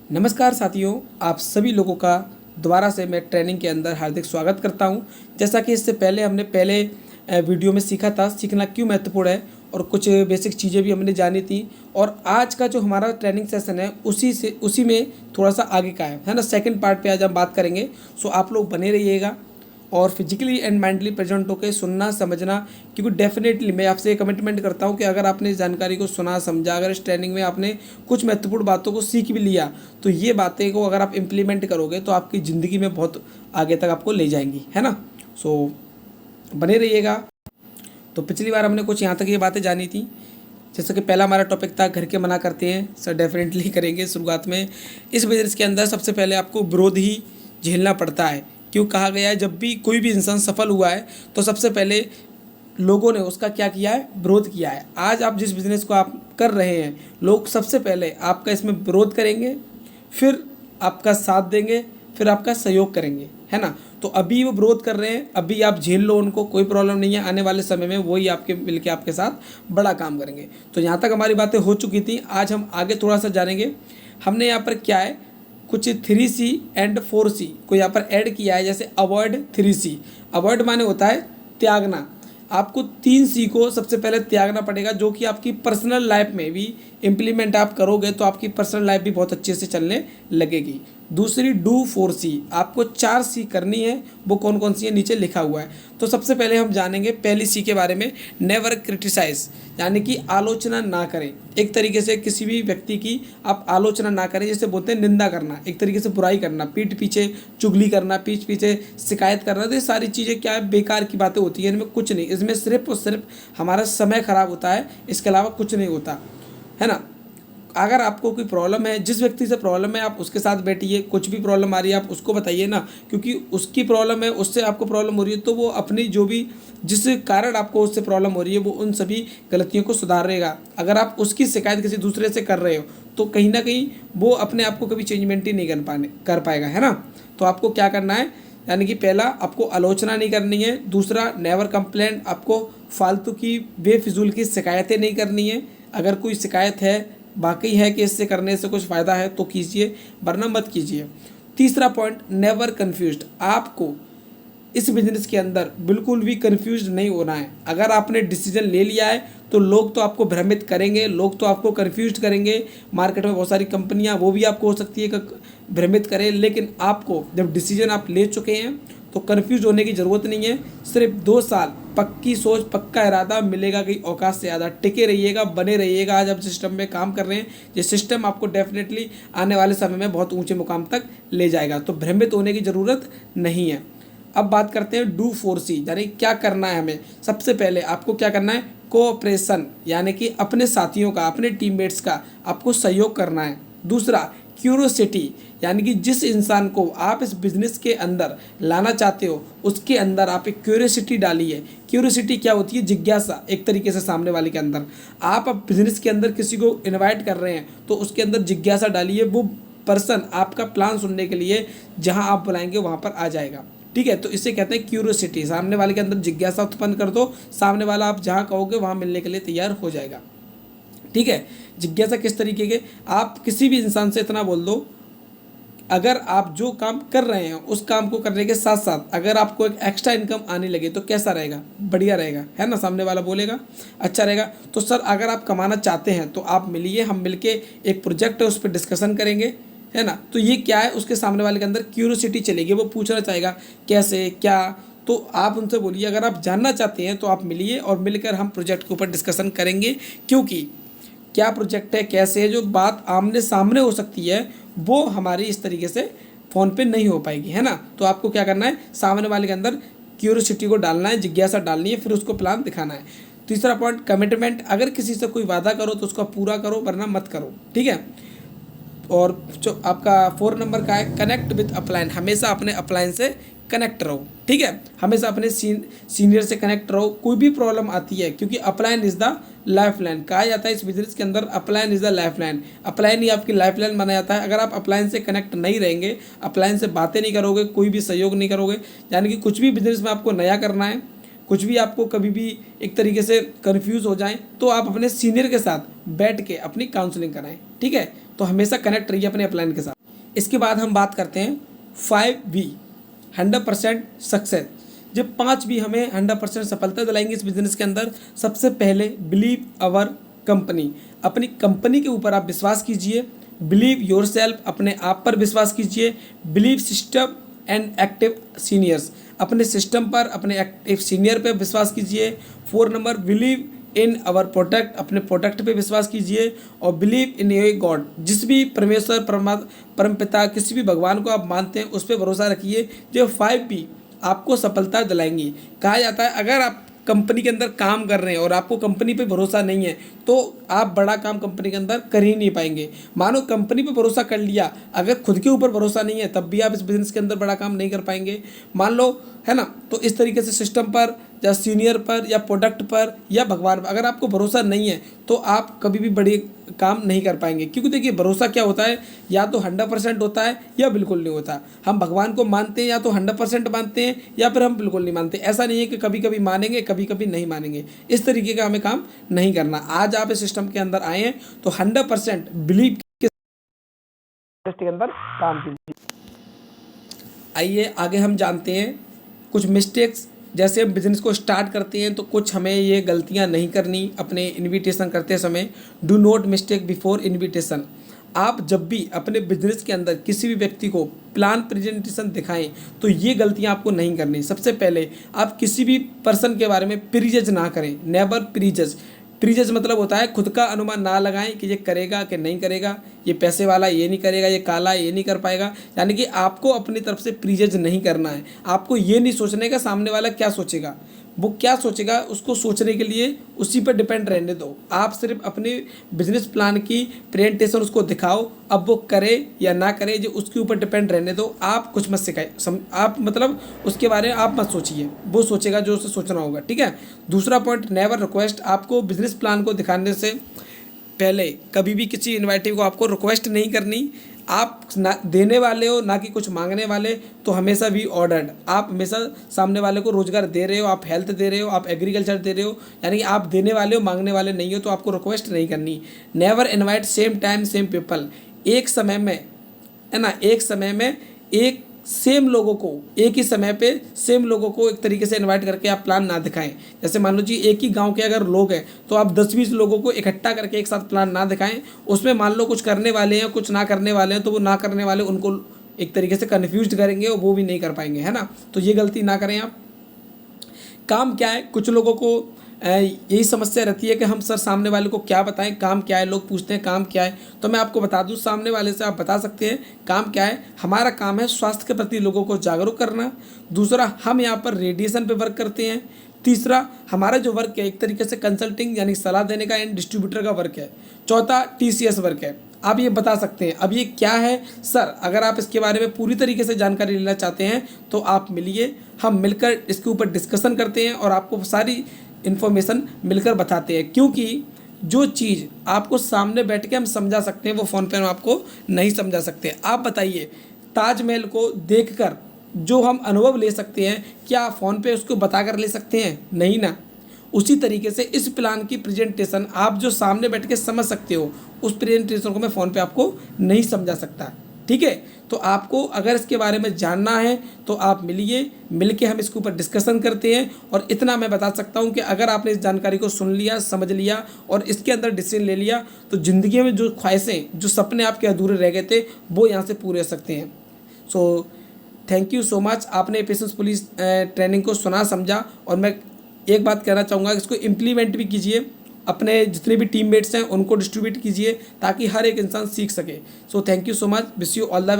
नमस्कार साथियों, आप सभी लोगों का दोबारा से मैं ट्रेनिंग के अंदर हार्दिक स्वागत करता हूं। जैसा कि इससे पहले हमने वीडियो में सीखा था सीखना क्यों महत्वपूर्ण है और कुछ बेसिक चीज़ें भी हमने जानी थी। और आज का जो हमारा ट्रेनिंग सेशन है उसी में थोड़ा सा आगे का है ना। सेकंड पार्ट पे आज हम बात करेंगे। सो आप लोग बने रहिएगा और फिजिकली एंड मेंटली प्रेजेंट होकर सुनना समझना, क्योंकि डेफिनेटली मैं आपसे कमिटमेंट करता हूं कि अगर आपने इस जानकारी को सुना समझा, अगर इस ट्रेनिंग में आपने कुछ महत्वपूर्ण बातों को सीख भी लिया, तो ये बातें को अगर आप इम्प्लीमेंट करोगे तो आपकी ज़िंदगी में बहुत आगे तक आपको ले जाएंगी, है ना। सो बने रहिएगा। तो पिछली बार हमने कुछ यहाँ तक ये बातें जानी थी। जैसे कि पहला हमारा टॉपिक था घर के मना करते हैं। सर डेफिनेटली करेंगे। शुरुआत में इस बिजनेस के अंदर सबसे पहले आपको विरोध ही झेलना पड़ता है। क्यों कहा गया है, जब भी कोई भी इंसान सफल हुआ है तो सबसे पहले लोगों ने उसका क्या किया है, विरोध किया है। आज आप जिस बिज़नेस को आप कर रहे हैं, लोग सबसे पहले आपका इसमें विरोध करेंगे, फिर आपका साथ देंगे, फिर आपका सहयोग करेंगे, है ना। तो अभी वो विरोध कर रहे हैं, अभी आप झेल लो उनको, कोई प्रॉब्लम नहीं है। आने वाले समय में वही आपके मिलके आपके साथ बड़ा काम करेंगे। तो यहाँ तक हमारी बातें हो चुकी थी। आज हम आगे थोड़ा सा जानेंगे। हमने यहाँ पर क्या है, कुछ 3C एंड 4C को यहाँ पर ऐड किया है। जैसे अवॉइड 3C, अवॉइड माने होता है त्यागना। आपको 3C को सबसे पहले त्यागना पड़ेगा, जो कि आपकी पर्सनल लाइफ में भी इम्प्लीमेंट आप करोगे तो आपकी पर्सनल लाइफ भी बहुत अच्छे से चलने लगेगी। दूसरी डू 4C, आपको 4C करनी है। वो कौन कौन सी है, नीचे लिखा हुआ है। तो सबसे पहले हम जानेंगे पहली C के बारे में, नेवर क्रिटिसाइज, यानी कि आलोचना ना करें। एक तरीके से किसी भी व्यक्ति की आप आलोचना ना करें, जैसे बोलते हैं निंदा करना, एक तरीके से बुराई करना, पीठ पीछे चुगली करना, पीठ पीछे शिकायत करना। तो ये सारी चीज़ें क्या है, बेकार की बातें होती हैं। इनमें कुछ नहीं, इसमें सिर्फ और सिर्फ हमारा समय खराब होता है, इसके अलावा कुछ नहीं होता, है ना। अगर आपको कोई प्रॉब्लम है, जिस व्यक्ति से प्रॉब्लम है आप उसके साथ बैठिए। कुछ भी प्रॉब्लम आ रही है आप उसको बताइए ना, क्योंकि उसकी प्रॉब्लम है, उससे आपको प्रॉब्लम हो रही है, तो वो अपनी जो भी जिस कारण आपको उससे प्रॉब्लम हो रही है वो उन सभी गलतियों को सुधारेगा। अगर आप उसकी शिकायत किसी दूसरे से कर रहे हो तो कहीं ना कहीं वो अपने आप को कभी चेंजमेंट ही नहीं कर पाएगा, है ना। तो आपको क्या करना है, यानी कि पहला आपको आलोचना नहीं करनी है। दूसरा नेवर कंप्लेंट, आपको फालतू की बेफिजूल की शिकायतें नहीं करनी है। अगर कोई शिकायत है, बाकी है कि इससे करने से कुछ फ़ायदा है तो कीजिए, वरना मत कीजिए। तीसरा पॉइंट, नेवर कन्फ्यूज्ड, आपको इस बिजनेस के अंदर बिल्कुल भी कन्फ्यूज नहीं होना है। अगर आपने डिसीजन ले लिया है तो लोग तो आपको भ्रमित करेंगे, लोग तो आपको कन्फ्यूज करेंगे। मार्केट में बहुत सारी कंपनियां, वो भी आपको हो सकती है कि भ्रमित करें, लेकिन आपको जब डिसीजन आप ले चुके हैं तो कन्फ्यूज होने की ज़रूरत नहीं है। सिर्फ 2 साल पक्की सोच, पक्का इरादा, मिलेगा कहीं औकात से ज़्यादा। टिके रहिएगा, बने रहिएगा। आज आप सिस्टम में काम कर रहे हैं, ये सिस्टम आपको डेफिनेटली आने वाले समय में बहुत ऊंचे मुकाम तक ले जाएगा। तो भ्रमित होने की ज़रूरत नहीं है। अब बात करते हैं डू 4C, यानी क्या करना है हमें। सबसे पहले आपको क्या करना है, कोऑपरेशन, यानी कि अपने साथियों का, अपने टीममेट्स का आपको सहयोग करना है। दूसरा क्यूरोसिटी, यानी कि जिस इंसान को आप इस बिज़नेस के अंदर लाना चाहते हो उसके अंदर आप एक क्यूरियोसिटी डालिए। क्यूरियोसिटी क्या होती है, जिज्ञासा, एक तरीके से सामने वाले के अंदर। आप अब बिज़नेस के अंदर किसी को इनवाइट कर रहे हैं तो उसके अंदर जिज्ञासा डालिए। वो पर्सन आपका प्लान सुनने के लिए जहाँ आप बुलाएंगे वहाँ पर आ जाएगा, ठीक है। तो इसे कहते हैं क्यूरियोसिटी। सामने वाले के अंदर जिज्ञासा उत्पन्न कर दो, सामने वाला आप जहाँ कहोगे वहाँ मिलने के लिए तैयार हो जाएगा, ठीक है। जिज्ञासा किस तरीके के, आप किसी भी इंसान से इतना बोल दो, अगर आप जो काम कर रहे हैं उस काम को करने के साथ साथ अगर आपको एक एक्स्ट्रा इनकम आने लगे तो कैसा रहेगा, बढ़िया रहेगा, है ना। सामने वाला बोलेगा अच्छा रहेगा। तो सर अगर आप कमाना चाहते हैं तो आप मिलिए, हम मिलके एक प्रोजेक्ट है उस पर डिस्कशन करेंगे, है ना। तो ये क्या है, उसके सामने वाले के अंदर क्यूरियोसिटी चलेगी, वो पूछना चाहेगा कैसे क्या। तो आप उनसे बोलिए, अगर आप जानना चाहते हैं तो आप मिलिए और मिलकर हम प्रोजेक्ट के ऊपर डिस्कशन करेंगे। क्योंकि क्या प्रोजेक्ट है, कैसे है, जो बात आमने सामने हो सकती है वो हमारी इस तरीके से फ़ोन पे नहीं हो पाएगी, है ना। तो आपको क्या करना है, सामने वाले के अंदर क्यूरियोसिटी को डालना है, जिज्ञासा डालनी है, फिर उसको प्लान दिखाना है। तीसरा पॉइंट, कमिटमेंट, अगर किसी से कोई वादा करो तो उसका पूरा करो, वरना मत करो, ठीक है। और जो आपका 4 नंबर का है, कनेक्ट विद अपलाइन, हमेशा अपने अपलाइन से कनेक्ट रहो, ठीक है। हमेशा अपने सीनियर से कनेक्ट रहो, कोई भी प्रॉब्लम आती है, क्योंकि upline is the life line कहा जाता है इस बिजनेस के अंदर। Upline is the life line, upline ही आपकी लाइफ लाइन माना जाता है। अगर आप अपलाइन से कनेक्ट नहीं रहेंगे, अपलाइन से बातें नहीं करोगे, कोई भी सहयोग नहीं करोगे, यानी कि कुछ भी बिजनेस में आपको नया करना है, कुछ भी आपको कभी भी एक तरीके से कन्फ्यूज़ हो जाए तो आप अपने सीनियर के साथ बैठ के अपनी काउंसलिंग कराएं, ठीक है। तो हमेशा कनेक्ट रहिए अपने अपलाइन के साथ। इसके बाद हम बात करते हैं 5V 100% सक्सेस। जब 5V हमें 100% सफलता दिलाएंगे इस बिजनेस के अंदर। सबसे पहले बिलीव अवर कंपनी, अपनी कंपनी के ऊपर आप विश्वास कीजिए। बिलीव योर सेल्फ, अपने आप पर विश्वास कीजिए। Believe system and active seniors, अपने सिस्टम पर, अपने एक्टिव सीनियर पर विश्वास कीजिए। 4 number, believe in our product, अपने प्रोडक्ट पे विश्वास कीजिए। और बिलीव इन योर गॉड, जिस भी परमेश्वर परमपिता किसी भी भगवान को आप मानते हैं उस पर भरोसा रखिए। जो 5P आपको सफलता दिलाएंगी। कहा जाता है अगर आप कंपनी के अंदर काम कर रहे हैं और आपको कंपनी पे भरोसा नहीं है तो आप बड़ा काम कंपनी के अंदर कर ही नहीं पाएंगे। मानो कंपनी पे भरोसा कर लिया, अगर खुद के ऊपर भरोसा नहीं है तब भी आप इस बिजनेस के अंदर बड़ा काम नहीं कर पाएंगे। मान लो, है ना। तो इस तरीके से सिस्टम पर या सीनियर पर या प्रोडक्ट पर या भगवान पर अगर आपको भरोसा नहीं है तो आप कभी भी बड़े काम नहीं कर पाएंगे। क्योंकि देखिए भरोसा क्या होता है, या तो 100% होता है या बिल्कुल नहीं होता। हम भगवान को मानते हैं या तो 100% मानते हैं या फिर हम बिल्कुल नहीं मानते। ऐसा नहीं है कि कभी कभी मानेंगे कभी कभी नहीं मानेंगे। इस तरीके का हमें काम नहीं करना। आज आप इस सिस्टम के अंदर आए हैं तो 100% बिलीव के अंदर काम कीजिए। आइए आगे हम जानते हैं कुछ मिस्टेक्स। जैसे हम बिजनेस को स्टार्ट करते हैं तो कुछ हमें ये गलतियां नहीं करनी अपने इनविटेशन करते समय। Do not mistake before invitation. आप जब भी अपने बिजनेस के अंदर किसी भी व्यक्ति को प्लान प्रेजेंटेशन दिखाएं तो ये गलतियां आपको नहीं करनी। सबसे पहले आप किसी भी पर्सन के बारे में प्रीजज ना करें। नेवर प्रीजज। प्रीजज मतलब होता है खुद का अनुमान ना लगाएं कि ये करेगा कि नहीं करेगा, ये पैसे वाला ये नहीं करेगा, ये काला ये नहीं कर पाएगा। यानी कि आपको अपनी तरफ से प्रीजज नहीं करना है। आपको ये नहीं सोचने का सामने वाला क्या सोचेगा, वो क्या सोचेगा उसको सोचने के लिए उसी पर डिपेंड रहने दो। आप सिर्फ अपने बिजनेस प्लान की प्रेजेंटेशन उसको दिखाओ, अब वो करे या ना करे जो उसके ऊपर डिपेंड रहने दो। आप कुछ मत सिखाए, आप मतलब उसके बारे में आप मत सोचिए, वो सोचेगा जो उसे सोचना होगा, ठीक है। दूसरा पॉइंट, नेवर रिक्वेस्ट। आपको बिजनेस प्लान को दिखाने से पहले कभी भी किसी इन्वाइटिव को आपको रिक्वेस्ट नहीं करनी। आप ना देने वाले हो ना कि कुछ मांगने वाले, तो हमेशा भी ऑर्डर्ड। आप हमेशा सामने वाले को रोजगार दे रहे हो, आप हेल्थ दे रहे हो, आप एग्रीकल्चर दे रहे हो, यानी कि आप देने वाले हो मांगने वाले नहीं हो, तो आपको रिक्वेस्ट नहीं करनी। Never invite same time same people. एक समय में, है ना, एक समय में एक सेम लोगों को, एक ही समय पे सेम लोगों को एक तरीके से इनवाइट करके आप प्लान ना दिखाएं। जैसे मान लो जी एक ही गांव के अगर लोग हैं तो आप 10-20 लोगों को इकट्ठा करके एक साथ प्लान ना दिखाएं। उसमें मान लो कुछ करने वाले हैं कुछ ना करने वाले हैं, तो वो ना करने वाले उनको एक तरीके से कन्फ्यूज करेंगे और वो भी नहीं कर पाएंगे, है ना। तो ये गलती ना करें आप। काम क्या है, कुछ लोगों को यही समस्या रहती है कि हम सर सामने वाले को क्या बताएं, काम क्या है। लोग पूछते हैं काम क्या है, तो मैं आपको बता दूं सामने वाले से आप बता सकते हैं काम क्या है। हमारा काम है स्वास्थ्य के प्रति लोगों को जागरूक करना। दूसरा, हम यहाँ पर रेडिएशन पे वर्क करते हैं। तीसरा, हमारा जो वर्क है एक तरीके से कंसल्टिंग यानी सलाह देने का एंड डिस्ट्रीब्यूटर का वर्क है। चौथा, TCS वर्क है। आप ये बता सकते हैं अब ये क्या है सर। अगर आप इसके बारे में पूरी तरीके से जानकारी लेना चाहते हैं तो आप मिलिए, हम मिलकर इसके ऊपर डिस्कशन करते हैं और आपको सारी इन्फॉर्मेशन मिलकर बताते हैं। क्योंकि जो चीज़ आपको सामने बैठ के हम समझा सकते हैं वो फ़ोन पे हम आपको नहीं समझा सकते। आप बताइए, ताजमहल को देखकर जो हम अनुभव ले सकते हैं क्या फ़ोन पे उसको बता कर ले सकते हैं? नहीं ना। उसी तरीके से इस प्लान की प्रेजेंटेशन आप जो सामने बैठ के समझ सकते हो उस प्रेजेंटेशन को मैं फ़ोन पे आपको नहीं समझा सकता, ठीक है। तो आपको अगर इसके बारे में जानना है तो आप मिलिए, मिलके हम इसके ऊपर डिस्कशन करते हैं। और इतना मैं बता सकता हूं कि अगर आपने इस जानकारी को सुन लिया, समझ लिया और इसके अंदर डिसीजन ले लिया तो ज़िंदगी में जो ख्वाहिशें, जो सपने आपके अधूरे रह गए थे वो यहाँ से पूरे हो सकते हैं। So thank you so much. आपने पेशेंस पुलिस ट्रेनिंग को सुना, समझा। और मैं एक बात कहना चाहूँगा, इसको इम्प्लीमेंट भी कीजिए, अपने जितने भी टीममेट्स हैं उनको डिस्ट्रीब्यूट कीजिए ताकि हर एक इंसान सीख सके। So thank you so much, wish you all the best.